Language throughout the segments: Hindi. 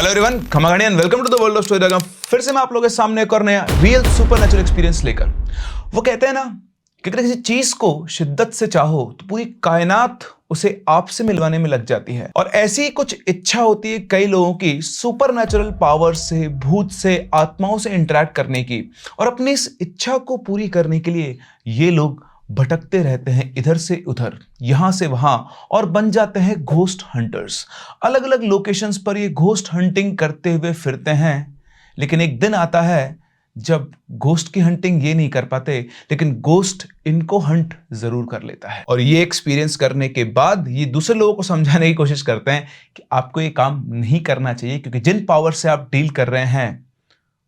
हेलो एवरीवन, खमागानी and welcome to the world of story. फिर से मैं आप लोगों के सामने एक और नया रियल सुपरनैचुरल एक्सपीरियंस लेकर। वो कहते हैं ना कि अगर किसी चीज को शिद्दत से चाहो तो पूरी कायनात उसे आपसे मिलवाने में लग जाती है। और ऐसी कुछ इच्छा होती है कई लोगों की सुपरनैचुरल पावर से, भूत से, आत्माओं से इंटरेक्ट करने की। और अपनी इस इच्छा को पूरी करने के लिए ये लोग भटकते रहते हैं इधर से उधर, यहां से वहां, और बन जाते हैं घोस्ट हंटर्स। अलग अलग लोकेशंस पर ये घोस्ट हंटिंग करते हुए फिरते हैं। लेकिन एक दिन आता है जब घोस्ट की हंटिंग ये नहीं कर पाते, लेकिन घोस्ट इनको हंट जरूर कर लेता है। और ये एक्सपीरियंस करने के बाद ये दूसरे लोगों को समझाने की कोशिश करते हैं कि आपको ये काम नहीं करना चाहिए, क्योंकि जिन पावर से आप डील कर रहे हैं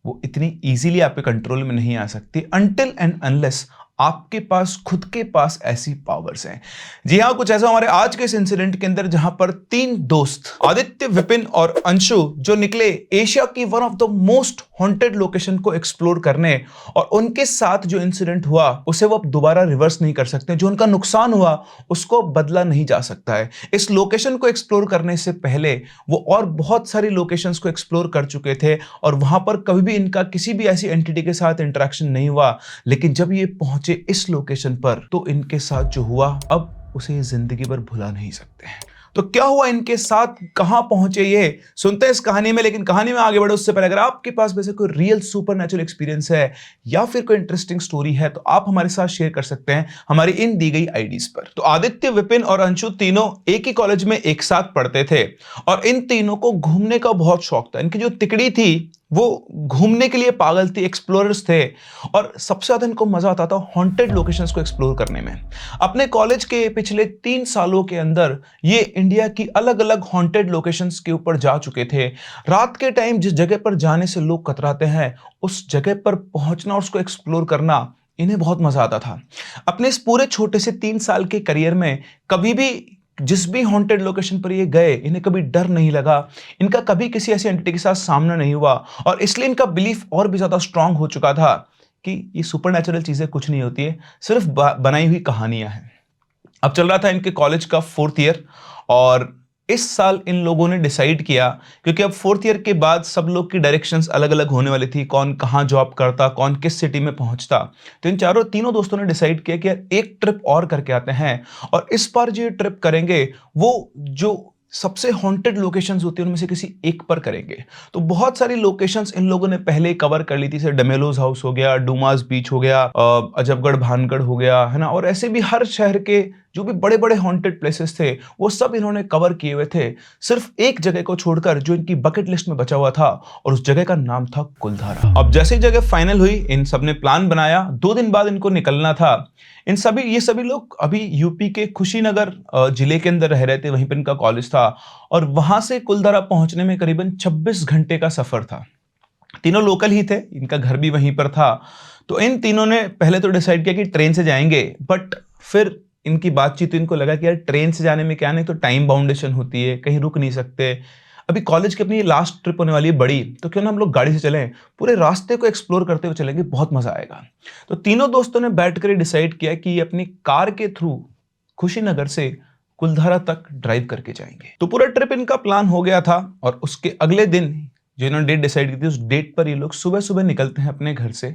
वो इतनी इजीली आपके कंट्रोल में नहीं आ सकती अनटिल एंड अनलेस आपके पास खुद के पास ऐसी पावर्स हैं। जी हाँ, कुछ ऐसा हमारे आज के इस इंसिडेंट के अंदर, जहां पर तीन दोस्त आदित्य, विपिन और अंशु जो निकले एशिया की one of the most haunted location को एक्सप्लोर करने, और उनके साथ जो इंसिडेंट हुआ उसे वो अब दोबारा रिवर्स नहीं कर सकते। जो उनका नुकसान हुआ उसको बदला नहीं जा सकता है। इस लोकेशन को एक्सप्लोर करने से पहले वो और बहुत सारी लोकेशंस को एक्सप्लोर कर चुके थे, और वहां पर कभी भी इनका किसी भी ऐसी एंटिटी के साथ इंटरेक्शन नहीं हुआ। लेकिन जब ये पहुंचे इस लोकेशन पर तो इनके साथ जो हुआ अब उसे जिंदगी भर भुला नहीं सकते हैं। तो क्या हुआ इनके साथ, कहां पहुंचे, ये सुनते हैं इस कहानी में। लेकिन कहानी में आगे बढ़े उससे पहले अगर आपके पास वैसे कोई रियल सुपरनैचुरल एक्सपीरियंस है या फिर कोई इंटरेस्टिंग स्टोरी है तो आप हमारे साथ शेयर कर सकते हैं हमारी इन दी गई आईडीज पर। तो आदित्य, विपिन और अंशु तीनों एक ही कॉलेज में एक साथ पढ़ते थे, और इन तीनों को घूमने का बहुत शौक था। इनकी जो तिकड़ी थी वो घूमने के लिए पागल थी, एक्सप्लोरर्स थे, और सबसे ज्यादा इनको मजा आता था हॉन्टेड लोकेशंस को एक्सप्लोर करने में। अपने कॉलेज के पिछले 3 सालों के अंदर ये इंडिया की अलग अलग हॉन्टेड लोकेशंस के ऊपर जा चुके थे। रात के टाइम जिस जगह पर जाने से लोग कतराते हैं, उस जगह पर पहुंचना और उसको एक्सप्लोर करना इन्हें बहुत मजा आता था। अपने इस पूरे छोटे से 3 साल के करियर में कभी भी जिस भी हॉन्टेड लोकेशन पर ये गए, इन्हें कभी डर नहीं लगा, इनका कभी किसी ऐसी एंटिटी के साथ सामना नहीं हुआ, और इसलिए इनका बिलीफ और भी ज्यादा स्ट्रांग हो चुका था कि ये सुपरनैचुरल चीजें कुछ नहीं होती है, सिर्फ बनाई हुई कहानियां हैं। अब चल रहा था इनके कॉलेज का 4th ईयर, और इस साल इन लोगों ने डिसाइड किया, क्योंकि अब 4th ईयर के बाद सब लोग की डायरेक्शंस अलग अलग होने वाली थी, कौन कहाँ जॉब करता, कौन किस सिटी में पहुंचता। तो इन तीनों दोस्तों ने डिसाइड किया कि यार एक ट्रिप और करके आते हैं, और इस बार जो ट्रिप करेंगे वो जो सबसे हॉन्टेड लोकेशंस होती है उनमें से किसी एक पर करेंगे। तो बहुत सारी लोकेशंस इन लोगों ने पहले कवर कर ली थी, जैसे डमेलोज हाउस हो गया, डूमास बीच हो गया, अजबगढ़ भानगढ़ हो गया, है ना। और ऐसे भी हर शहर के जो भी बड़े बड़े हॉन्टेड प्लेसेस थे वो सब इन्होंने कवर किए हुए थे, सिर्फ एक जगह को छोड़कर जो इनकी बकेट लिस्ट में बचा हुआ था, और उस जगह का नाम था कुलधारा। अब जैसे ही जगह फाइनल हुई, इन सब ने प्लान बनाया, 2 दिन बाद इनको निकलना था। ये सभी लोग अभी यूपी के कुशीनगर जिले के अंदर रह रहे थे, वहीं पर इनका कॉलेज था, और वहां से कुलधारा पहुंचने में करीबन 26 घंटे का सफर था। तीनों लोकल ही थे, इनका घर भी वहीं पर था। तो इन तीनों ने पहले तो डिसाइड किया कि ट्रेन से जाएंगे, बट फिर इनकी बातचीत तो इनको लगा कि यार ट्रेन से जाने में क्या नहीं, तो टाइम बाउंडेशन होती है, कहीं रुक नहीं सकते, अभी कॉलेज की अपनी लास्ट ट्रिप होने वाली है बड़ी, तो क्यों ना हम लोग गाड़ी से चलें, पूरे रास्ते को एक्सप्लोर करते हुए चलेंगे, बहुत मजा आएगा। तो तीनों दोस्तों ने बैठकर डिसाइड किया कि ये अपनी कार के थ्रू कुशीनगर से कुलधारा तक ड्राइव करके जाएंगे। तो पूरा ट्रिप इनका प्लान हो गया था, और उसके अगले दिन जो इन्होंने डेट डिसाइड की थी, उस डेट पर ये लोग सुबह सुबह निकलते हैं अपने घर से।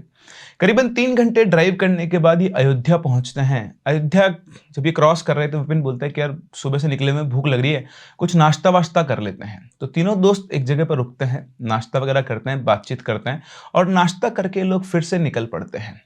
करीबन 3 घंटे ड्राइव करने के बाद ये अयोध्या पहुंचते हैं। अयोध्या जब ये क्रॉस कर रहे थे, विपिन बोलता है कि यार सुबह से निकले में भूख लग रही है, कुछ नाश्ता वाश्ता कर लेते हैं। तो तीनों दोस्त एक जगह पर रुकते हैं, नाश्ता वगैरह करते हैं, बातचीत करते हैं, और नाश्ता करके लोग फिर से निकल पड़ते हैं।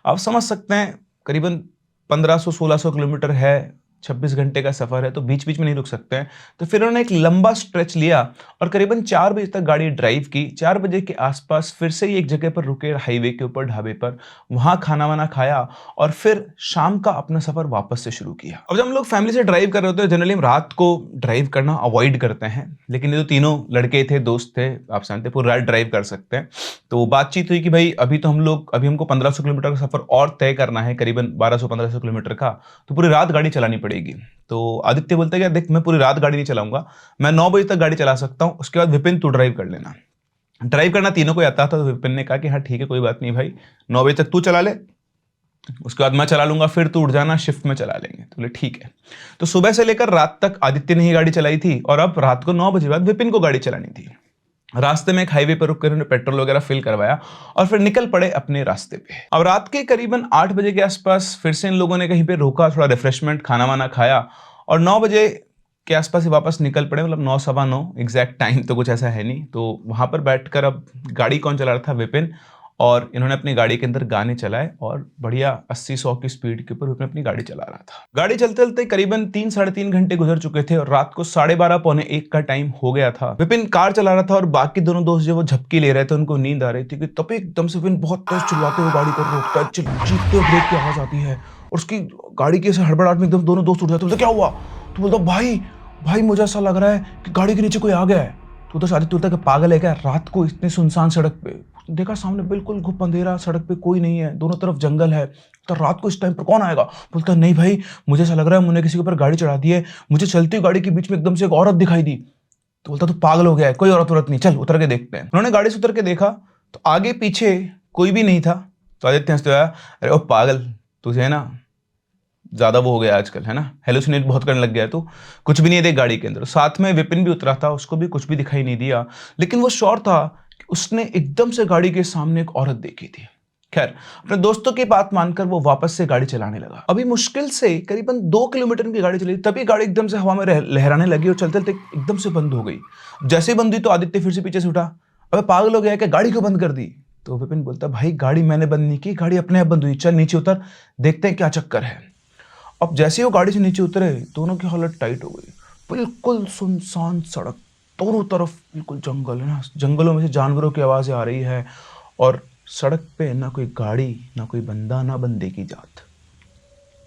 आप समझ सकते हैं करीबन 1500-1600 किलोमीटर है, 26 घंटे का सफर है, तो बीच बीच में नहीं रुक सकते हैं। तो फिर उन्होंने एक लंबा स्ट्रेच लिया और करीबन 4 बजे तक गाड़ी ड्राइव की। 4 बजे के आसपास फिर से एक जगह पर रुके, हाईवे के ऊपर ढाबे पर, वहां खाना वाना खाया, और फिर शाम का अपना सफर वापस से शुरू किया। अब जब हम लोग फैमिली से ड्राइव कर रहे होते हैं, जनरली हम रात को ड्राइव करना अवॉइड करते हैं, लेकिन ये तो तीनों लड़के थे, दोस्त थे, आप जानते पूरी रात ड्राइव कर सकते हैं। तो बातचीत हुई कि भाई अभी हमको 1500 किलोमीटर का सफर और तय करना है, करीबन 1200-1500 किलोमीटर का, तो पूरी रात गाड़ी चलानी पड़ेगी। तो आदित्य बोलता है कि देख, मैं पूरी रात गाड़ी नहीं चलाऊंगा, मैं 9 बजे तक गाड़ी चला सकता हूं, उसके बाद विपिन तू ड्राइव कर लेना। ड्राइव करना तीनों को आता था, तो विपिन ने कहा कि हाँ ठीक है, कोई बात नहीं भाई, 9 बजे तक तू चला ले, उसके बाद मैं चला लूंगा, फिर तू उठ जाना, शिफ्ट में चला लेंगे। तो बोले ठीक है। तो सुबह से लेकर रात तक आदित्य ने ही गाड़ी चलाई थी, और अब रात को 9 बजे बाद विपिन को गाड़ी चलानी थी। रास्ते में एक हाईवे पर रुककर उन्होंने पेट्रोल वगैरह फिल करवाया और फिर निकल पड़े अपने रास्ते पे। अब रात के करीबन 8 बजे के आसपास फिर से इन लोगों ने कहीं पे रोका, थोड़ा रिफ्रेशमेंट खाना वाना खाया और 9 बजे के आसपास ही वापस निकल पड़े, मतलब 9 सवा 9, एग्जैक्ट टाइम तो कुछ ऐसा है नहीं। तो वहां पर बैठकर अब गाड़ी कौन चला रहा था? विपिन। और इन्होंने अपनी गाड़ी के अंदर गाने चलाए और बढ़िया 80-100 की स्पीड के ऊपर विपिन अपनी गाड़ी चला रहा था। गाड़ी चलते चलते करीबन 3-3.5 घंटे गुजर चुके थे और रात को 12:30 पौने 1 का टाइम हो गया था। विपिन कार चला रहा था और बाकी दोनों दोस्त जो वो झपकी ले रहे थे, उनको नींद आ रही थी कि तभी एकदम से विपिन बहुत तेज चिल्लाते हुए गाड़ी को रोकता है, चीखते हुए ब्रेक की आवाज आती है और उसकी गाड़ी की ऐसे हड़बड़ाहट में एकदम दोनों दोस्त उठ जाते, बोलते क्या हुआ? तो बोलता भाई भाई मुझे ऐसा लग रहा है कि गाड़ी के नीचे कोई आ गया है। तो उधर शादी बोलता कि पागल है क्या, रात को इतनी सुनसान सड़क पे? देखा सामने बिल्कुल घुप अंधेरा, सड़क पे कोई नहीं है, दोनों तरफ जंगल है, तो रात को इस टाइम पर कौन आएगा? बोलता नहीं भाई मुझे ऐसा लग रहा है मुझे किसी के ऊपर गाड़ी चढ़ा दी है, मुझे चलती हुई गाड़ी के बीच में एकदम से एक औरत दिखाई दी। तो बोलता तू पागल हो गया है, कोई औरत नहीं, चल उतर के देखते हैं। उन्होंने गाड़ी से उतर के देखा तो आगे पीछे कोई भी नहीं था। तो आदित्य हंसते हुए, अरे ओ पागल, तुझे ना ज्यादा वो हो गया आजकल, है ना, हेलुसिनेट बहुत करने लग गया है तो कुछ भी नहीं है देख गाड़ी के अंदर। साथ में विपिन भी उतरा था, उसको भी कुछ भी दिखाई नहीं दिया, लेकिन वो श्योर था कि उसने एकदम से गाड़ी के सामने एक औरत देखी थी। खैर अपने दोस्तों की बात मानकर वो वापस से गाड़ी चलाने लगा। अभी मुश्किल से करीबन 2 किलोमीटर की गाड़ी चली, तभी गाड़ी एकदम से हवा में लहराने लगी और चलते चलते एकदम से बंद हो गई। जैसे ही बंद हुई तो आदित्य फिर से पीछे से उठा, अबे पागल हो गया कि गाड़ी क्यों बंद कर दी? तो विपिन बोलता भाई गाड़ी मैंने बंद नहीं की, गाड़ी अपने आप बंद हुई, चल नीचे उतर, देखते हैं क्या चक्कर है। अब जैसे ही वो गाड़ी से नीचे उतरे दोनों की हालत टाइट हो गई। बिल्कुल सुनसान सड़क, दोनों तरफ बिल्कुल जंगल है ना, जंगलों में से जानवरों की आवाज़ें आ रही है और सड़क पे ना कोई गाड़ी, ना कोई बंदा, ना बंदे की जात।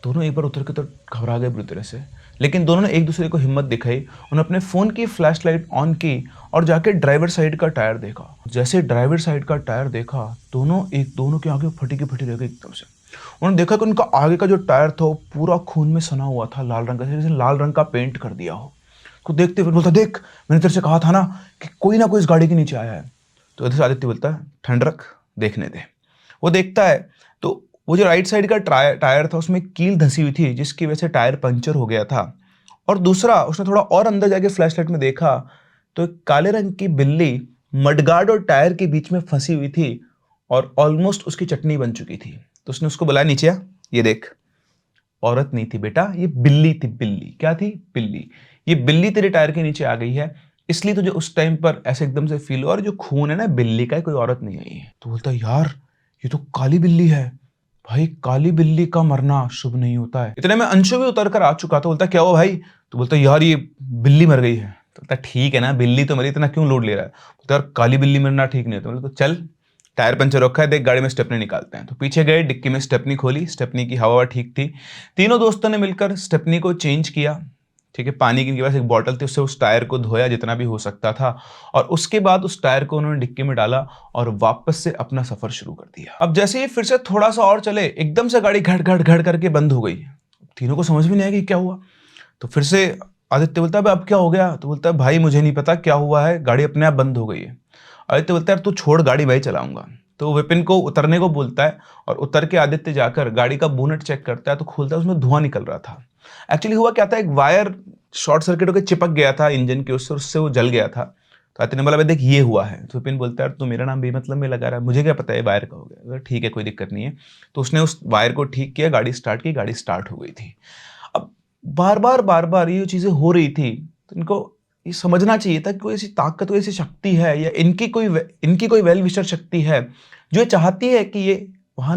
दोनों एक बार उतर के तो घबरा गए बुरी तरह से, लेकिन दोनों ने एक दूसरे को हिम्मत दिखाई। उन्होंने अपने फ़ोन की फ्लैश लाइट ऑन की और जाके ड्राइवर साइड का टायर देखा। जैसे ड्राइवर साइड का टायर देखा दोनों की आंखें फटी की फटी रह गई एकदम से। उन्होंने देखा कि उनका आगे का जो टायर था वो पूरा खून में सना हुआ था, लाल रंग का, जैसे लाल रंग का पेंट कर दिया हो। को देखते हुए बोलता देख मैंने तेरे से कहा था ना कि कोई ना कोई इस गाड़ी के नीचे आया है। तो इधर से आदित्य बोलता है ठंड रख, देखने दे। वो देखता है तो वो जो राइट साइड का टायर था उसमें कील धंसी हुई थी जिसकी वजह से टायर पंचर हो गया था। और दूसरा उसने थोड़ा और अंदर जाके फ्लैशलाइट में देखा तो एक काले रंग की बिल्ली मडगार्ड और टायर के बीच में फंसी हुई थी और ऑलमोस्ट उसकी चटनी बन चुकी थी। तो उसने उसको बुलाया नीचे आ, ये देख, औरत नहीं थी बेटा, ये बिल्ली थी। बिल्ली क्या थी? बिल्ली। ये बिल्ली तेरे टायर के नीचे आ गई है, इसलिए तुझे उस टाइम पर ऐसे एकदम से फील हुआ और जो खून है ना बिल्ली का है, कोई औरत नहीं आई है। तो बोलता यार ये तो काली बिल्ली है। भाई काली बिल्ली का मरना शुभ नहीं होता है। इतने में अंशु भी उतर कर आ चुका था। बोलता क्या हुआ भाई? तो बोलता यार ये बिल्ली मर गई है। तो बोलता ठीक है ना, बिल्ली तो मरी, इतना क्यों लोड ले रहा है? बोलता यार काली बिल्ली मरना ठीक नहीं होता। बोले तो चल टायर पंचर रखा है, देख गाड़ी में स्टेपनी निकालते हैं। तो पीछे गए, डिक्की में स्टेपनी खोली, स्टेपनी की हवा ठीक थी। तीनों दोस्तों ने मिलकर स्टेपनी को चेंज किया। ठीक है, पानी की इनके पास एक बॉटल थी, उससे उस टायर को धोया जितना भी हो सकता था और उसके बाद उस टायर को उन्होंने डिक्की में डाला और वापस से अपना सफर शुरू कर दिया। अब जैसे ही फिर से थोड़ा सा और चले, एकदम से गाड़ी घट घट घट करके बंद हो गई। तीनों को समझ भी नहीं आया कि क्या हुआ। तो फिर से आदित्य बोलता है अब क्या हो गया? तो बोलता है भाई मुझे नहीं पता क्या हुआ है, गाड़ी अपने आप बंद हो गई है। आदित्य बोलता है तू छोड़ गाड़ी, मैं चलाऊंगा। तो विपिन को उतरने को बोलता है और उतर के आदित्य जाकर गाड़ी का बोनेट चेक करता है तो खोलता है, उसमें धुआं निकल रहा था। एक्चुअली हुआ क्या था, एक वायर शॉर्ट सर्किट होकर चिपक गया था इंजन के, उससे वो जल गया था। तो आदित्य ने बोला भाई देख ये हुआ है। तो विपिन बोलता है तू मेरा नाम बेमतलब में लगा रहा है, मुझे क्या पता है वायर का हो गया। ठीक है कोई दिक्कत नहीं है। तो उसने उस वायर को ठीक किया, गाड़ी स्टार्ट की, गाड़ी स्टार्ट हो गई थी। अब बार बार ये चीजें हो रही थी तो इनको ये समझना चाहिए था कि कोई ऐसी ताकत, कोई ऐसी शक्ति है या इनकी कोई वेल विशर शक्ति है जो चाहती है कि ये वहां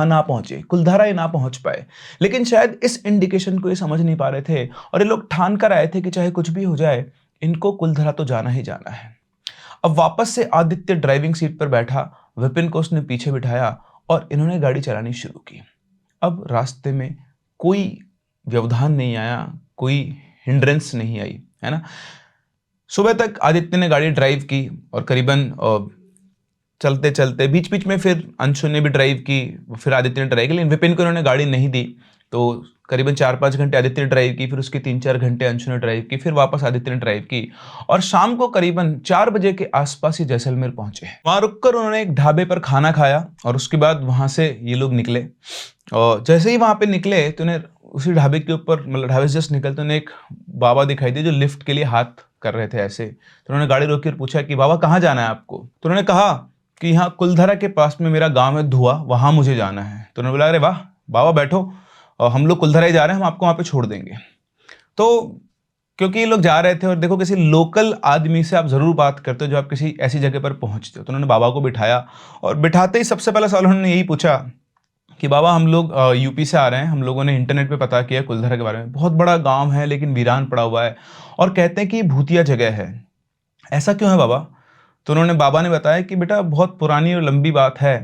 ना पहुंचे, कुलधारा ये ना पहुंच पाए। लेकिन शायद इस इंडिकेशन को ये समझ नहीं पा रहे थे और ये लोग ठान कर आए थे कि चाहे कुछ भी हो जाए इनको कुलधारा तो जाना ही जाना है। अब वापस से आदित्य ड्राइविंग सीट पर बैठा, विपिन को उसने पीछे बिठाया और इन्होंने गाड़ी चलानी शुरू की। अब रास्ते में कोई व्यवधान नहीं आया, कोई हिंड्रेंस नहीं आई, है ना। सुबह तक आदित्य ने गाड़ी ड्राइव की और करीबन चलते चलते बीच बीच में फिर अंशु ने भी ड्राइव की, फिर आदित्य ने ड्राइव की, लेकिन विपिन को उन्होंने गाड़ी नहीं दी। तो करीबन 4-5 घंटे आदित्य ने ड्राइव की, फिर उसके 3-4 घंटे अंशु ने ड्राइव की, फिर वापस आदित्य ने ड्राइव की और शाम को करीबन 4 बजे के आसपास ही जैसलमेर पहुंचे। वहां रुककर उन्होंने एक ढाबे पर खाना खाया और उसके बाद वहां से ये लोग निकले। और जैसे ही वहां पे निकले तो उन्हें उसी ढाबे के ऊपर, मतलब ढाबे से जस्ट निकलते उन्हें एक बाबा दिखाई दिए जो लिफ्ट के लिए हाथ कर रहे थे ऐसे, तो उन्होंने गाड़ी रोकी और पूछा कि बाबा कहाँ जाना है आपको? तो उन्होंने कहा कि यहाँ कुलधरा के पास में मेरा गाँव है धुआ, वहाँ मुझे जाना है। तो उन्होंने बोला अरे वाह बाबा बैठो, और हम लोग कुलधरा ही जा रहे हैं, हम आपको वहाँ पे छोड़ देंगे। तो क्योंकि ये लोग जा रहे थे और देखो किसी लोकल आदमी से आप ज़रूर बात करते हो जो आप किसी ऐसी जगह पर पहुँचते हो, तो उन्होंने बाबा को बिठाया और बिठाते ही सबसे पहला सवाल उन्होंने यही पूछा कि बाबा हम लोग यूपी से आ रहे हैं, हम लोगों ने इंटरनेट पे पता किया कुलधरा के बारे में, बहुत बड़ा गाँव है लेकिन वीरान पड़ा हुआ है और कहते हैं कि ये भूतिया जगह है, ऐसा क्यों है बाबा? तो उन्होंने बाबा ने बताया कि बेटा बहुत पुरानी और लंबी बात है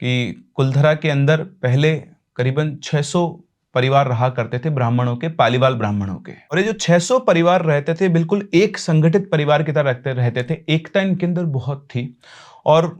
कि कुलधरा के अंदर पहले करीबन 600 परिवार रहा करते थे ब्राह्मणों के, पालीवाल ब्राह्मणों के, और ये जो 600 परिवार रहते थे बिल्कुल एक संगठित परिवार की तरह रहते थे, एकता इनके अंदर बहुत थी और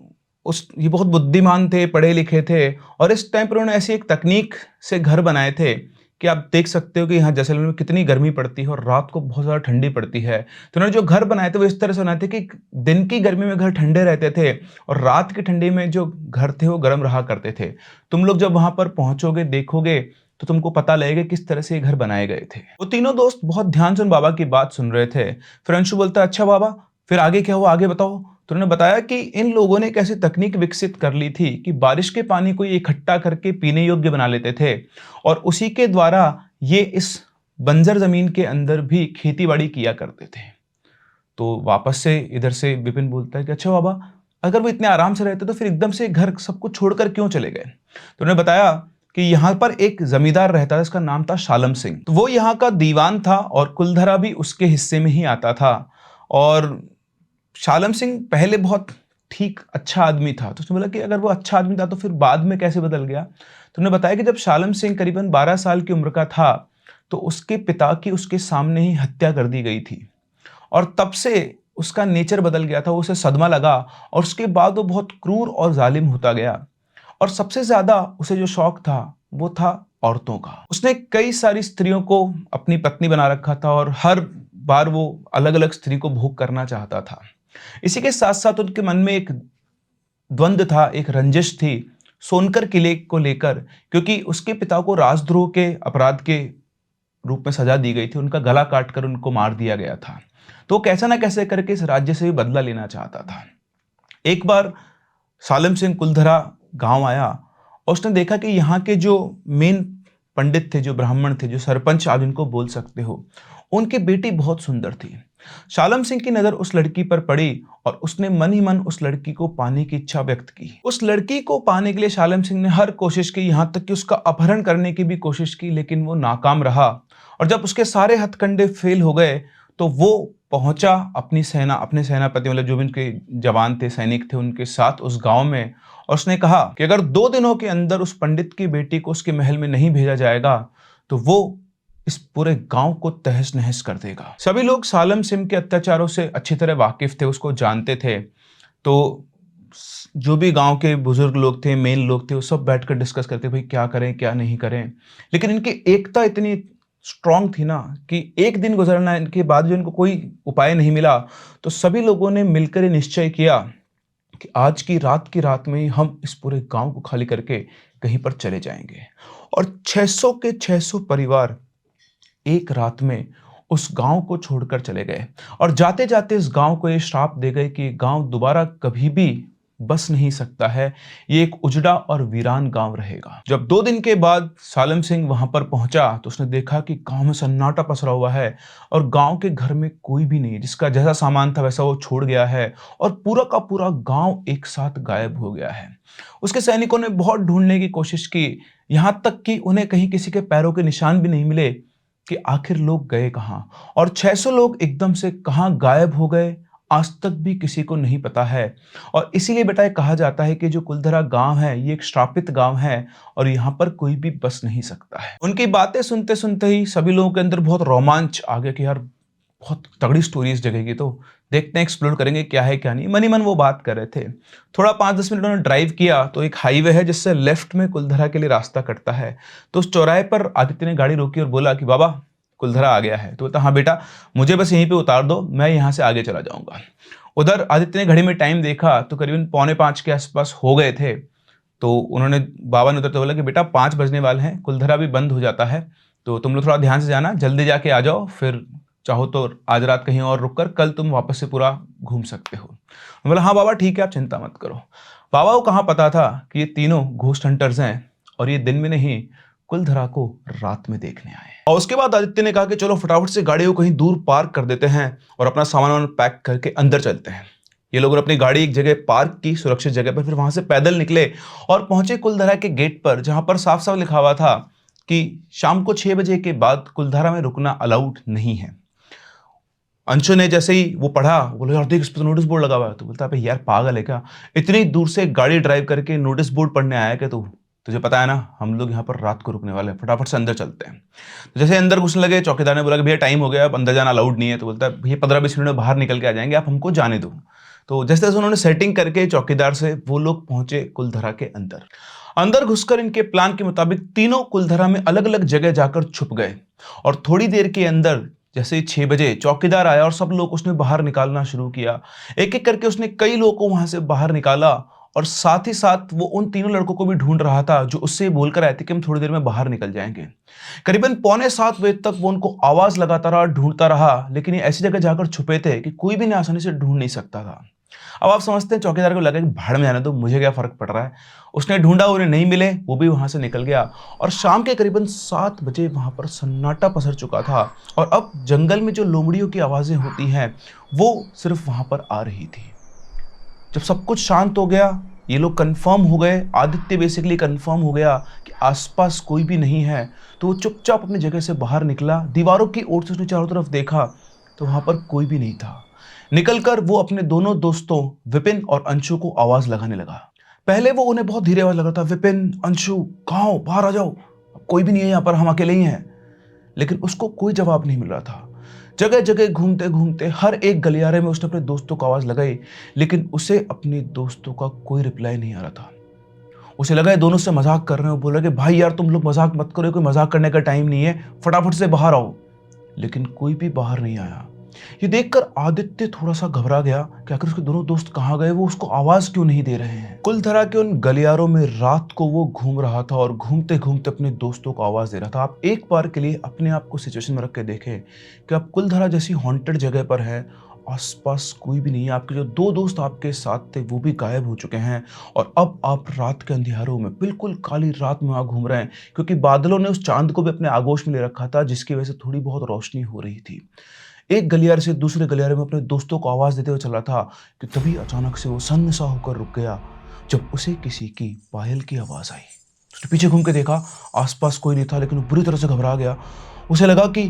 ये बहुत बुद्धिमान थे, पढ़े लिखे थे और इस टाइम पर उन्होंने ऐसी एक तकनीक से घर बनाए थे कि आप देख सकते हो कि यहाँ जैसलमेर में कितनी गर्मी पड़ती है और रात को बहुत ज़्यादा ठंडी पड़ती है। तो उन्होंने जो घर बनाए थे वो इस तरह से बनाए थे कि दिन की गर्मी में घर ठंडे रहते थे और रात की ठंडी में जो घर थे वो गर्म रहा करते थे। तुम लोग जब वहां पर पहुंचोगे देखोगे तो तुमको पता लगेगा किस तरह से ये घर बनाए गए थे। वो तीनों दोस्त बहुत ध्यान से उन बाबा की बात सुन रहे थे। फिर अंशु बोलता है अच्छा बाबा फिर आगे क्या हुआ, आगे बताओ। तो उन्होंने बताया कि इन लोगों ने एक ऐसी तकनीक विकसित कर ली थी कि बारिश के पानी को ये इकट्ठा करके पीने योग्य बना लेते थे और उसी के द्वारा ये इस बंजर जमीन के अंदर भी खेतीबाड़ी किया करते थे। तो वापस से इधर से विपिन बोलता है कि अच्छा बाबा अगर वो इतने आराम से रहते तो फिर एकदम से घर सब कुछ छोड़कर क्यों चले गए? तो उन्होंने बताया कि यहाँ पर एक जमींदार रहता था, इसका नाम था शालम सिंह। तो वो यहाँ का दीवान था और कुलधरा भी उसके हिस्से में ही आता था और शालम सिंह पहले बहुत ठीक अच्छा आदमी था। तो उसने बोला कि अगर वो अच्छा आदमी था तो फिर बाद में कैसे बदल गया? तो उन्होंने बताया कि जब शालम सिंह करीबन 12 साल की उम्र का था तो उसके पिता की उसके सामने ही हत्या कर दी गई थी और तब से उसका नेचर बदल गया था, उसे सदमा लगा और उसके बाद वो बहुत क्रूर और जालिम होता गया और सबसे ज्यादा उसे जो शौक था वो था औरतों का। उसने कई सारी स्त्रियों को अपनी पत्नी बना रखा था और हर बार वो अलग अलग स्त्री को भोग करना चाहता था। इसी के साथ साथ उनके मन में एक द्वंद्व था, एक रंजिश थी सोनकर किले को लेकर, क्योंकि उसके पिता को राजद्रोह के अपराध के रूप में सजा दी गई थी, उनका गला काटकर उनको मार दिया गया था। तो वो कैसे ना कैसे करके इस राज्य से भी बदला लेना चाहता था। एक बार सालिम सिंह कुलधरा गांव आया और उसने देखा कि यहाँ के जो मेन पंडित थे, जो ब्राह्मण थे, जो सरपंच आप जिनको बोल सकते हो, उनकी बेटी बहुत सुंदर थी। शालम सिंह की नजर उस लड़की पर पड़ी और उसने मन ही मन उस लड़की को पाने की इच्छा व्यक्त की। उस लड़की को पाने के लिए शालम सिंह ने हर कोशिश की, यहां तक कि उसका अपहरण करने की भी कोशिश की, लेकिन वो नाकाम रहा। और जब उसके सारे हथकंडे फेल हो गए तो वो पहुंचा अपनी सेना, अपने सेनापति मतलब जो भी उनके जवान थे, सैनिक थे, उनके साथ उस गांव में, और उसने कहा कि अगर 2 दिनों के अंदर उस पंडित की बेटी को उसके महल में नहीं भेजा जाएगा तो वो इस पूरे गांव को तहस नहस कर देगा। सभी लोग सालम सिंह के अत्याचारों से अच्छी तरह वाकिफ थे, उसको जानते थे। तो जो भी गांव के बुजुर्ग लोग थे, मेन लोग थे, वो सब बैठकर डिस्कस करते भाई क्या करें क्या नहीं करें। लेकिन इनकी एकता इतनी स्ट्रांग थी ना कि एक दिन गुजरना के बाद जो इनको कोई उपाय नहीं मिला तो सभी लोगों ने मिलकर निश्चय किया कि आज की रात में ही हम इस पूरे गांव को खाली करके कहीं पर चले जाएंगे। और 600 के 600 परिवार एक रात में उस गांव को छोड़कर चले गए और जाते जाते इस गांव को ये श्राप दे गए कि गांव दोबारा कभी भी बस नहीं सकता है, ये एक उजड़ा और वीरान गांव रहेगा। जब 2 दिन के बाद सालम सिंह वहां पर पहुंचा तो उसने देखा कि गांव में सन्नाटा पसरा हुआ है और गांव के घर में कोई भी नहीं, जिसका जैसा सामान था वैसा वो छोड़ गया है और पूरा का पूरा गांव एक साथ गायब हो गया है। उसके सैनिकों ने बहुत ढूंढने की कोशिश की, यहां तक कि उन्हें कहीं किसी के पैरों के निशान भी नहीं मिले कि आखिर लोग गए कहां। और 600 लोग एकदम से कहां गायब हो गए आज तक भी किसी को नहीं पता है। और इसीलिए बेटा कहा जाता है कि जो कुलधरा गांव है ये एक श्रापित गांव है और यहां पर कोई भी बस नहीं सकता है। उनकी बातें सुनते सुनते ही सभी लोगों के अंदर बहुत रोमांच आ गया कि यार बहुत तगड़ी स्टोरी इस जगह की, तो देखते हैं एक्सप्लोर करेंगे क्या है क्या नहीं। मन ही मन वो बात कर रहे थे। थोड़ा 5-10 मिनट उन्होंने ड्राइव किया तो एक हाईवे है जिससे लेफ्ट में कुलधरा के लिए रास्ता कटता है। तो उस चौराहे पर आदित्य ने गाड़ी रोकी और बोला कि बाबा कुलधरा आ गया है। तो बोलता हाँ बेटा मुझे बस यहीं पे उतार दो, मैं यहाँ से आगे चला जाऊंगा। उधर आदित्य ने घड़ी में टाइम देखा तो करीबन 4:45 के आसपास हो गए थे। तो उन्होंने बाबा ने उतरते बोला कि बेटा 5 बजने वाले हैं, कुलधरा भी बंद हो जाता है, तो तुम लोग थोड़ा ध्यान से जाना, जल्दी जाके आ जाओ, फिर चाहो तो आज रात कहीं और रुककर कल तुम वापस से पूरा घूम सकते हो। मैं बोला हाँ बाबा ठीक है, आप चिंता मत करो। बाबा को कहाँ पता था कि ये तीनों घोस्ट हंटर्स हैं और ये दिन में नहीं कुलधरा को रात में देखने आए। और उसके बाद आदित्य ने कहा कि चलो फटाफट से गाड़ी को कहीं दूर पार्क कर देते हैं और अपना सामान वामान पैक करके अंदर चलते हैं। ये लोग अपनी गाड़ी एक जगह पार्क की, सुरक्षित जगह पर, फिर वहां से पैदल निकले और पहुंचे कुलधरा के गेट पर, जहां पर साफ साफ लिखा हुआ था कि शाम को 6 बजे के बाद कुलधरा में रुकना अलाउड नहीं है। अंशु ने जैसे ही वो पढ़ा, बोले यार देख इस पर तो नोटिस बोर्ड लगा हुआ है। तो बोलता है यार पागल है क्या, इतनी दूर से गाड़ी ड्राइव करके नोटिस बोर्ड पढ़ने आया क्या तू? तुझे पता है ना हम लोग यहाँ पर रात को रुकने वाले हैं, फटाफट से अंदर चलते हैं। तो जैसे अंदर घुसने लगे, चौकीदार ने बोला कि भैया टाइम हो गया, अब अंदर जाना अलाउड नहीं है। तो बोलता है भैया 15-20 मिनट में बाहर निकल के आ जाएंगे, आप हमको जाने दो। तो जैसे जैसे उन्होंने सेटिंग करके चौकीदार से, वो लोग पहुंचे कुलधरा के अंदर। अंदर घुसकर इनके प्लान के मुताबिक तीनों कुलधरा में अलग अलग जगह जाकर छुप गए और थोड़ी देर के अंदर जैसे ही 6 बजे चौकीदार आया और सब लोग उसने बाहर निकालना शुरू किया। एक एक करके उसने कई लोगों को वहां से बाहर निकाला और साथ ही साथ वो उन तीनों लड़कों को भी ढूंढ रहा था जो उससे बोलकर आए थे कि हम थोड़ी देर में बाहर निकल जाएंगे। करीबन 6:45 बजे तक वो उनको आवाज लगाता रहा, ढूंढता रहा, लेकिन ये ऐसी जगह जाकर छुपे थे कि कोई भी इन्हें आसानी से ढूंढ नहीं सकता था। अब आप समझते हैं चौकीदार को लगा कि भाड़ में जाने दो, मुझे क्या फर्क पड़ रहा है। उसने ढूंढा, उन्हें नहीं मिले, वो भी वहां से निकल गया और शाम के करीबन 7 बजे वहां पर सन्नाटा पसर चुका था और अब जंगल में जो लोमड़ियों की आवाजें होती हैं वो सिर्फ वहां पर आ रही थी। जब सब कुछ शांत हो गया, ये लोग कंफर्म हो गए, आदित्य बेसिकली कंफर्म हो गया कि आसपास कोई भी नहीं है, तो वो चुपचाप अपनी जगह से बाहर निकला। दीवारों की ओर से उसने चारों तरफ देखा तो वहां पर कोई भी नहीं था। निकलकर वो अपने दोनों दोस्तों विपिन और अंशु को आवाज लगाने लगा। पहले वो उन्हें बहुत धीरे आवाज लगा था, विपिन, अंशु, कहाँ हो, बाहर आ जाओ, कोई भी नहीं है यहाँ पर, हम अकेले ही हैं। लेकिन उसको कोई जवाब नहीं मिल रहा था। जगह जगह घूमते घूमते हर एक गलियारे में उसने अपने दोस्तों को आवाज लगाई, लेकिन उसे अपने दोस्तों का कोई रिप्लाई नहीं आ रहा था। उसे लगा ये दोनों से मजाक कर रहे हैं। वो बोला कि भाई यार तुम लोग मजाक मत करो, कोई मजाक करने का टाइम नहीं है, फटाफट से बाहर आओ। लेकिन कोई भी बाहर नहीं आया। ये देखकर आदित्य थोड़ा सा घबरा गया कि आखिर उसके दोनों दोस्त कहाँ गए, वो उसको आवाज क्यों नहीं दे रहे हैं। कुलधरा के उन गलियारों में रात को वो घूम रहा था और घूमते घूमते अपने दोस्तों को आवाज दे रहा था। आप एक बार के लिए अपने आप को सिचुएशन में रख के देखें कि आप कुलधरा जैसी हॉन्टेड जगह पर है, आसपास कोई भी नहीं है, आपके जो 2 दोस्त आपके साथ थे वो भी गायब हो चुके हैं और अब आप रात के अंधियारों में, बिल्कुल काली रात में वहां घूम रहे हैं, क्योंकि बादलों ने उस चांद को भी अपने आगोश में ले रखा था, जिसकी वजह से थोड़ी बहुत रोशनी हो रही थी। एक गलियारे से दूसरे गलियारे में अपने दोस्तों को आवाज देते हुए चला था कि तभी अचानक से वो सन्न सा होकर रुक गया जब उसे किसी की पायल की आवाज आई। उसने पीछे घूम के देखा, आसपास कोई नहीं था, लेकिन वो बुरी तरह से घबरा गया। उसे लगा कि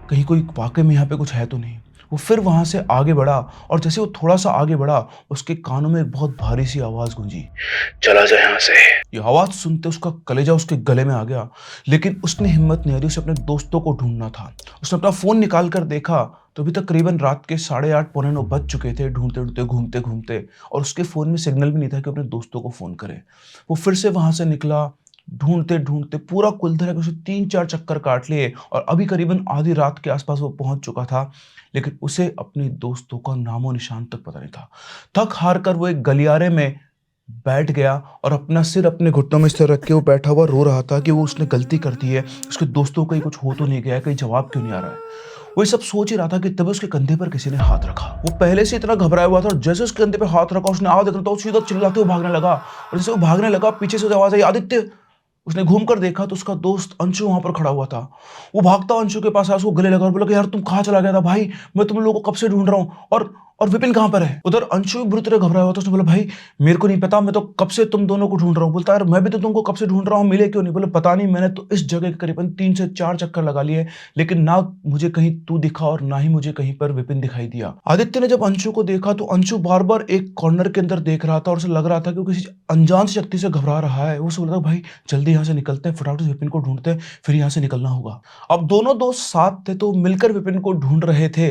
कहीं कोई वाकई में यहाँ पे कुछ है तो नहीं। वो फिर वहां से आगे बढ़ा और जैसे वो थोड़ा सा आगे बढ़ा, उसके कानों में एक बहुत भारी सी आवाज गूंजी, चला जा यहाँ से। ये आवाज सुनते उसका कलेजा उसके गले में आ गया, लेकिन उसने हिम्मत नहीं हारी, उसे अपने दोस्तों को ढूंढना था। उसने अपना फोन निकाल कर देखा तो अभी तक करीबन रात के 8:30 पौने 9 बज चुके थे, ढूंढते ढूंढते घूमते घूमते, और उसके फोन में सिग्नल भी नहीं था कि अपने दोस्तों को फोन करे। वो फिर से वहां से निकला, ढूंढते ढूंढते पूरा कुलधरा के उसे 3-4 चक्कर काट लिए और अभी करीबन आधी रात के आसपास वो पहुंच चुका था, लेकिन उसे अपने दोस्तों का नामो निशान तक पता नहीं था। थक हार कर वो एक गलियारे में बैठ गया और अपना सिर अपने घुटनों में इस तरह रख के वो बैठा हुआ रो रहा था कि वो उसने गलती कर दी है, उसके दोस्तों का ही कुछ हो तो नहीं गया, कहीं जवाब क्यों नहीं आ रहा है। वो ये सब सोच ही रहा था कि तभी उसके कंधे पर किसी ने हाथ रखा। वो पहले से इतना घबराया हुआ था और जैसे उसके कंधे पे हाथ रखा, उसने आवाज देखा तो सीधा चिल्लाते हुए भागने लगा और जैसे वो भागने लगा पीछे से आवाज आई, आदित्य। उसने घूमकर देखा तो उसका दोस्त अंशु वहां पर खड़ा हुआ था। वो भागता अंशु के पास आया, उसको गले लगा और बोला कि यार तुम कहाँ चला गया था भाई, मैं तुम लोगों को कब से ढूंढ रहा हूँ, और विपिन कहाँ पर है। उधर अंशु भी बुरी तरह घबराया हुआ था। उसने बोला भाई मेरे को नहीं पता, मैं तो कब से तुम दोनों को ढूंढ रहा हूँ। बोलता यार मैं भी तो तुमको कब से ढूंढ रहा हूँ, मिले क्यों नहीं। बोले पता नहीं, मैंने तो इस जगह के करीबन 3 से 4 चक्कर लगा लिए, लेकिन ना मुझे कहीं तू दिखा और ना ही मुझे कहीं पर विपिन दिखाई दिया। आदित्य ने जब अंशु को देखा तो अंशु बार बार एक कॉर्नर के अंदर देख रहा था और उसे लग रहा था कि वो किसी अनजान शक्ति से घबरा रहा है। वो सोच रहा था भाई जल्दी यहाँ से निकलते हैं, फटाफट से विपिन को ढूंढते हैं, फिर यहाँ से निकलना होगा। अब दोनों दोस्त साथ थे तो मिलकर विपिन को ढूंढ रहे थे,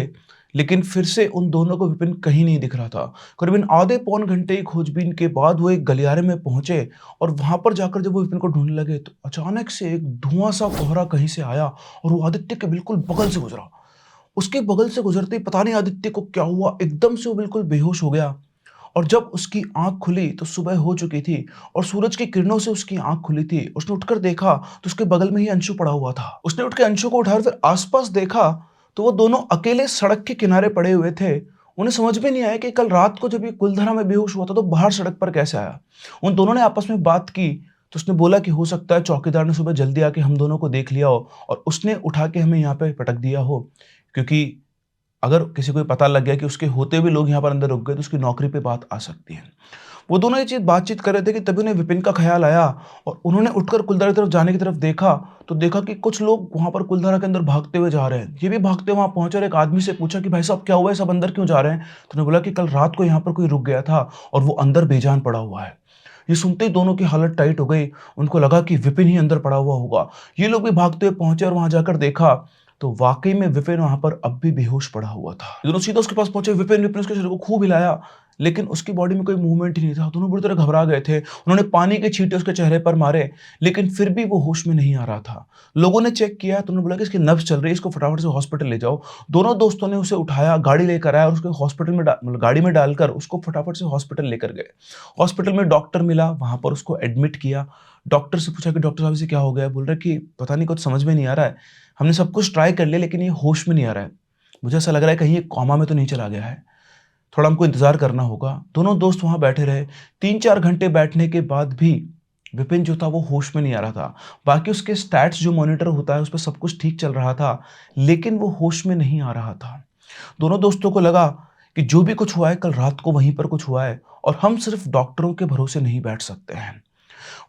लेकिन फिर से उन दोनों को विपिन कहीं नहीं दिख रहा था। करीबन आधे पौन घंटे की खोजबीन के बाद वो एक गलियारे में पहुंचे और वहां पर जाकर जब वो विपिन को ढूंढने लगे तो अचानक से एक धुआं सा कोहरा कहीं से आया और वो आदित्य के बिल्कुल बगल से गुजरा। उसके बगल से गुजरते ही पता नहीं आदित्य को क्या हुआ, एकदम से वो बिल्कुल बेहोश हो गया और जब उसकी आंख खुली तो सुबह हो चुकी थी और सूरज की किरणों से उसकी आंख खुली थी। उसने उठकर देखा तो उसके बगल में ही अंशु पड़ा हुआ था। उसने उठ के अंशु को उठाया, फिर आसपास देखा तो वो दोनों अकेले सड़क के किनारे पड़े हुए थे। उन्हें समझ में नहीं आया कि कल रात को जब ये कुलधरा में बेहोश हुआ था तो बाहर सड़क पर कैसे आया। उन दोनों ने आपस में बात की तो उसने बोला कि हो सकता है चौकीदार ने सुबह जल्दी आके हम दोनों को देख लिया हो और उसने उठा के हमें यहाँ पे पटक दिया हो, क्योंकि अगर किसी को ये पता लग गया कि उसके होते हुए लोग यहाँ पर अंदर रुक गए तो उसकी नौकरी पे बात आ सकती है। वो दोनों ये चीज़ बातचीत कर रहे थे कि तभी उन्हें विपिन का ख़्याल आया और उन्होंने उठकर कुलधारा की तरफ जाने की तरफ देखा, तो देखा कि कुछ लोग वहाँ पर कुलधारा के अंदर भागते हुए जा रहे हैं। ये भी भागते वहाँ पहुँचे और एक आदमी से पूछा कि भाई साहब क्या हुआ है? सब अंदर क्यों जा रहे हैं? तो उन्होंने बोला कि कल रात को यहाँ पर कोई रुक गया था और वो अंदर बेजान पड़ा हुआ है। ये सुनते ही दोनों की हालत टाइट हो गई। उनको लगा कि विपिन ही अंदर पड़ा हुआ होगा। ये लोग भी भागते हुए पहुँचे और वहाँ जाकर देखा तो वाक़ई में विपिन वहाँ पर अब भी बेहोश पड़ा हुआ था। ये दोनों सीधा उसके पास पहुँचे, विपिन विपिन उसके शरीर को खूब हिलाया, लेकिन उसकी बॉडी में कोई मूवमेंट ही नहीं था। दोनों बुरी तरह घबरा गए थे। उन्होंने पानी के छींटे उसके चेहरे पर मारे, लेकिन फिर भी वो होश में नहीं आ रहा था। लोगों ने चेक किया तो उन्होंने बोला कि इसकी नब्ज़ चल रही है, इसको फटाफट से हॉस्पिटल ले जाओ। दोनों दोस्तों ने उसे उठाया, गाड़ी लेकर आया और उसको हॉस्पिटल में मतलब गाड़ी में डालकर उसको फटाफट से हॉस्पिटल लेकर गए। हॉस्पिटल में डॉक्टर मिला, वहाँ पर उसको एडमिट किया। डॉक्टर से पूछा कि डॉक्टर साहब इसे क्या हो गया है? बोल रहे कि पता नहीं, कुछ समझ में नहीं आ रहा है। हमने सब कुछ ट्राई कर लिया लेकिन ये होश में नहीं आ रहा है। मुझे ऐसा लग रहा है कहीं ये कोमा में तो नहीं चला गया है। थोड़ा हमको इंतज़ार करना होगा। दोनों दोस्त वहाँ बैठे रहे। 3-4 घंटे बैठने के बाद भी विपिन जो था वो होश में नहीं आ रहा था। बाकी उसके स्टैट्स जो मॉनिटर होता है उसपे सब कुछ ठीक चल रहा था, लेकिन वो होश में नहीं आ रहा था। दोनों दोस्तों को लगा कि जो भी कुछ हुआ है कल रात को वहीं पर कुछ हुआ है और हम सिर्फ डॉक्टरों के भरोसे नहीं बैठ सकते हैं।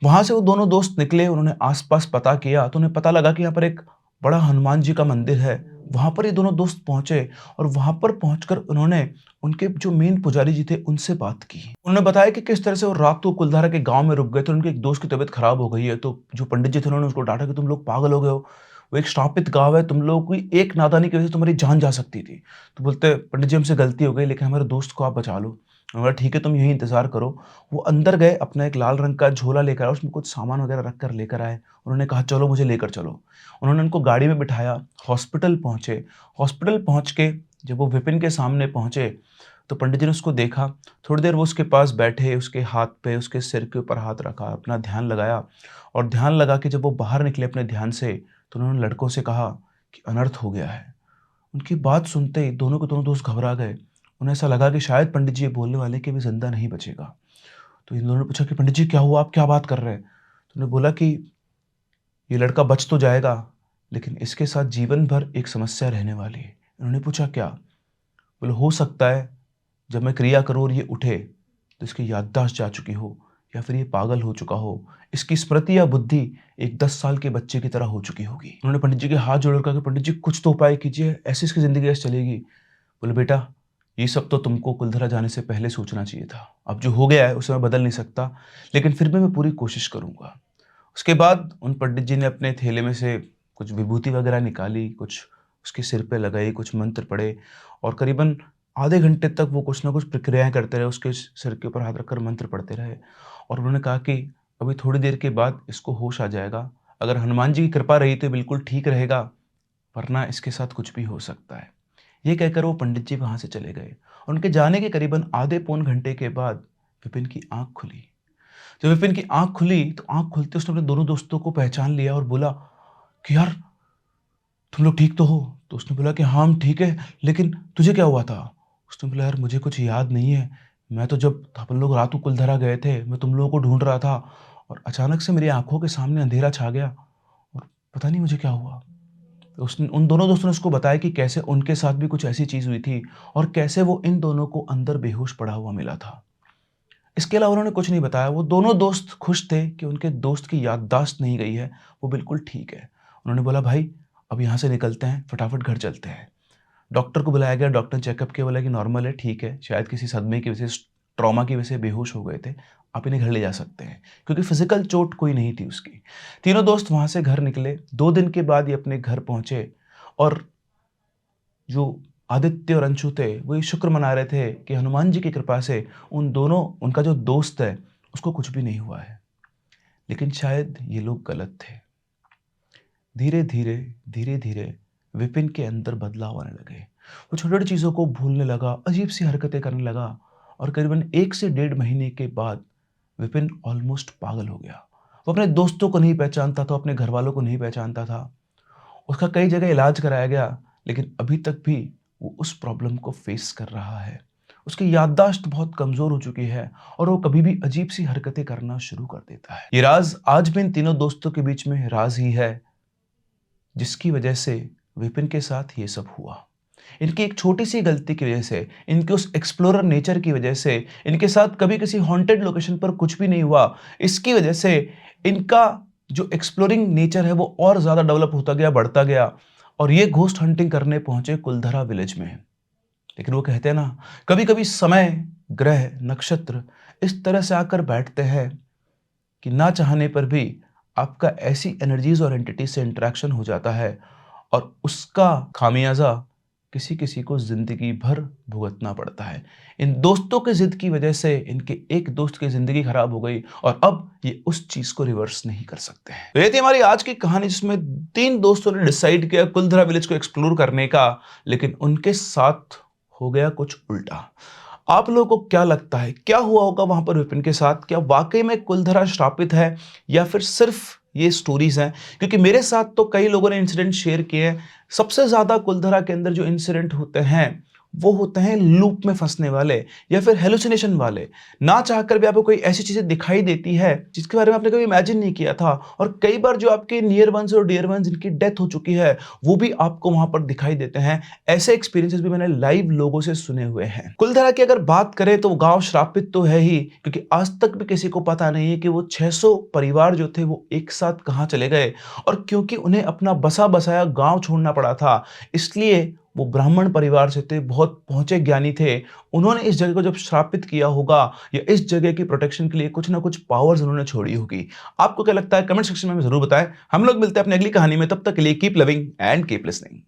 वहाँ से वो दोनों दोस्त निकले, उन्होंने आस-पास पता किया तो उन्हें पता लगा कि यहाँ पर एक बड़ा हनुमान जी का मंदिर है। वहाँ पर ये दोनों दोस्त पहुँचे और वहाँ पर पहुँचकर उन्होंने उनके जो मेन पुजारी जी थे उनसे बात की। उन्होंने बताया कि किस तरह से वो रात को कुलधारा के गाँव में रुक गए थे, उनके एक दोस्त की तबीयत खराब हो गई है। तो जो पंडित जी थे उन्होंने उसको डाँटा कि तुम लोग पागल हो गए हो। वो एक श्रापित गाँव है, तुम लोगों की एक नादानी की वजह से तुम्हारी जान जा सकती थी। तो बोलते पंडित जी हमसे गलती हो गई लेकिन हमारे दोस्त को आप बचा लो। मैंने बोला ठीक है तुम यहीं इंतज़ार करो। वो अंदर गए, अपना एक लाल रंग का झोला लेकर आए, उसमें कुछ सामान वगैरह रख कर लेकर आए। उन्होंने कहा चलो मुझे लेकर चलो। उन्होंने उनको गाड़ी में बिठाया, हॉस्पिटल पहुँचे। हॉस्पिटल पहुँच के जब वो विपिन के सामने पहुँचे, तो पंडित जी ने उसको देखा। थोड़ी देर वो उसके पास बैठे, उसके हाथ पे, उसके सिर के ऊपर हाथ रखा, अपना ध्यान लगाया और ध्यान लगा के जब वो बाहर निकले अपने ध्यान से, तो उन्होंने लड़कों से कहा कि अनर्थ हो गया है। उनकी बात सुनते ही दोनों के दोनों दोस्त घबरा गए। उन्हें ऐसा लगा कि शायद पंडित जी ये बोलने वाले कि अभी ज़िंदा नहीं बचेगा। तो इन दोनों ने पूछा कि पंडित जी क्या हुआ? आप क्या बात कर रहे हैं? तो उन्होंने बोला कि ये लड़का बच तो जाएगा, लेकिन इसके साथ जीवन भर एक समस्या रहने वाली है। उन्होंने पूछा क्या? बोले हो सकता है जब मैं क्रिया करूँ और ये उठे, तो इसकी याददाश्त जा चुकी हो या फिर ये पागल हो चुका हो। इसकी स्मृति या बुद्धि एक 10 साल के बच्चे की तरह हो चुकी होगी। उन्होंने पंडित जी के हाथ जोड़कर कहा कि पंडित जी कुछ तो उपाय कीजिए, ऐसे इसकी ज़िंदगी ऐसे चलेगी। बोले बेटा ये सब तो तुमको कुलधरा जाने से पहले सोचना चाहिए था। अब जो हो गया है उसे मैं बदल नहीं सकता, लेकिन फिर भी मैं पूरी कोशिश करूँगा। उसके बाद उन पंडित जी ने अपने थैले में से कुछ विभूति वगैरह निकाली, कुछ उसके सिर पे लगाई, कुछ मंत्र पढ़े और करीबन आधे घंटे तक वो कुछ ना कुछ प्रक्रियाएँ करते रहे, उसके सिर के ऊपर हाथ रखकर मंत्र पढ़ते रहे और उन्होंने कहा कि अभी थोड़ी देर के बाद इसको होश आ जाएगा। अगर हनुमान जी की कृपा रही तो बिल्कुल ठीक रहेगा, वरना इसके साथ कुछ भी हो सकता है। ये कहकर वो पंडित जी वहाँ से चले गए। उनके जाने के करीबन आधे पौन घंटे के बाद विपिन की आँख खुली। जब विपिन की आँख खुली तो आँख खुलते उसने अपने दोनों दोस्तों को पहचान लिया और बोला कि यार तुम लोग ठीक तो हो? तो उसने बोला कि हाँ हम ठीक है, लेकिन तुझे क्या हुआ था? उसने बोला यार मुझे कुछ याद नहीं है। मैं तो जब अपन लोग रात को कुलधरा गए थे, मैं तुम लोगों को ढूँढ रहा था और अचानक से मेरी आँखों के सामने अंधेरा छा गया और पता नहीं मुझे क्या हुआ। तो उसने उन दोनों दोस्तों ने उसको बताया कि कैसे उनके साथ भी कुछ ऐसी चीज़ हुई थी और कैसे वो इन दोनों को अंदर बेहोश पड़ा हुआ मिला था। इसके अलावा उन्होंने कुछ नहीं बताया। वो दोनों दोस्त खुश थे कि उनके दोस्त की याददाश्त नहीं गई है, वो बिल्कुल ठीक है। उन्होंने बोला भाई अब यहाँ से निकलते हैं, फटाफट घर चलते हैं। डॉक्टर को बुलाया गया, डॉक्टर ने चेकअप किया, बोला कि नॉर्मल है, ठीक है, शायद किसी सदमे की वजह से, ट्रॉमा की वजह से बेहोश हो गए थे। आप इन्हें घर ले जा सकते हैं, क्योंकि फिज़िकल चोट कोई नहीं थी उसकी। तीनों दोस्त वहाँ से घर निकले। 2 दिन के बाद ये अपने घर पहुँचे और जो आदित्य और अंशु थे, वो ये शुक्र मना रहे थे कि हनुमान जी की कृपा से उनका जो दोस्त है, उसको कुछ भी नहीं हुआ है। लेकिन शायद ये लोग गलत थे। धीरे-धीरे, धीरे-धीरे विपिन के अंदर बदलाव आने लगे। वो छोटी-छोटी चीज़ों को भूलने लगा, अजीब-सी हरकतें करने लगा और करीबन 1 से डेढ़ महीने के बाद विपिन ऑलमोस्ट पागल हो गया। वो अपने दोस्तों को नहीं पहचानता था, अपने घरवालों को नहीं पहचानता था। उसका कई जगह इलाज कराया गया, लेकिन अभी तक भी वो उस प्रॉब्लम को फेस कर रहा है। उसकी याददाश्त बहुत कमज़ोर हो चुकी है और वो कभी भी अजीब-सी हरकतें करना शुरू कर देता है। ये राज़ आज भी इन तीनों दोस्तों के बीच में राज़ ही है, जिसकी वजह से विपिन के साथ ये सब हुआ। इनकी एक छोटी-सी गलती की वजह से, इनके उस एक्सप्लोरर नेचर की वजह से, इनके साथ कभी किसी हॉन्टेड लोकेशन पर कुछ भी नहीं हुआ। इसकी वजह से इनका जो एक्सप्लोरिंग नेचर है वो और ज़्यादा डेवलप होता गया, बढ़ता गया और ये घोस्ट हंटिंग करने पहुँचे कुलधरा विलेज में। लेकिन वो कहते हैं ना, कभी-कभी समय, ग्रह, नक्षत्र इस तरह से आकर बैठते हैं कि ना चाहने पर भी आपका ऐसी एनर्जीज़ और एंटिटी से इंटरैक्शन हो जाता है और उसका खामियाज़ा किसी-किसी को ज़िंदगी भर भुगतना पड़ता है। इन दोस्तों की ज़िद की वजह से इनके एक दोस्त की ज़िंदगी खराब हो गई और अब ये उस चीज़ को रिवर्स नहीं कर सकते हैं। तो ये थी हमारी आज की कहानी, जिसमें 3 दोस्तों ने डिसाइड किया कुलधरा विलेज को एक्सप्लोर करने का, लेकिन उनके साथ हो गया कुछ उल्टा। आप लोगों को क्या लगता है, क्या हुआ होगा वहाँ पर विपिन के साथ? क्या वाक़ई में कुलधरा श्रापित है या फिर सिर्फ़ ये स्टोरीज़ हैं? क्योंकि मेरे साथ तो कई लोगों ने इंसिडेंट शेयर किए हैं। सबसे ज़्यादा कुलधरा के अंदर जो इंसिडेंट होते हैं, वो होते हैं लूप में फँसने वाले या फिर हैलुसिनेशन वाले। ना चाहकर भी आपको कोई ऐसी चीज़ें दिखाई देती है, जिसके बारे में आपने कभी इमेजिन नहीं किया था और कई बार जो आपके नियर वन्स और डियर वन्स जिनकी डेथ हो चुकी है, वो भी आपको वहाँ पर दिखाई देते हैं। ऐसे एक्सपीरियंसेस भी मैंने लाइव लोगों से सुने हुए हैं। कुलधरा की अगर बात करें तो गाँव श्रापित तो है ही, क्योंकि आज तक भी किसी को पता नहीं है कि वो 600 परिवार जो थे वो एक साथ कहाँ चले गए और क्योंकि उन्हें अपना बसा-बसाया गाँव छोड़ना पड़ा था, इसलिए वो ब्राह्मण परिवार से थे, बहुत पहुँचे ज्ञानी थे। उन्होंने इस जगह को जब श्रापित किया होगा या इस जगह की प्रोटेक्शन के लिए कुछ ना कुछ पावर्स उन्होंने छोड़ी होगी। आपको क्या लगता है? कमेंट सेक्शन में हमें ज़रूर बताएँ। हम लोग मिलते हैं अपनी अगली कहानी में, तब तक के लिए keep loving and keep listening.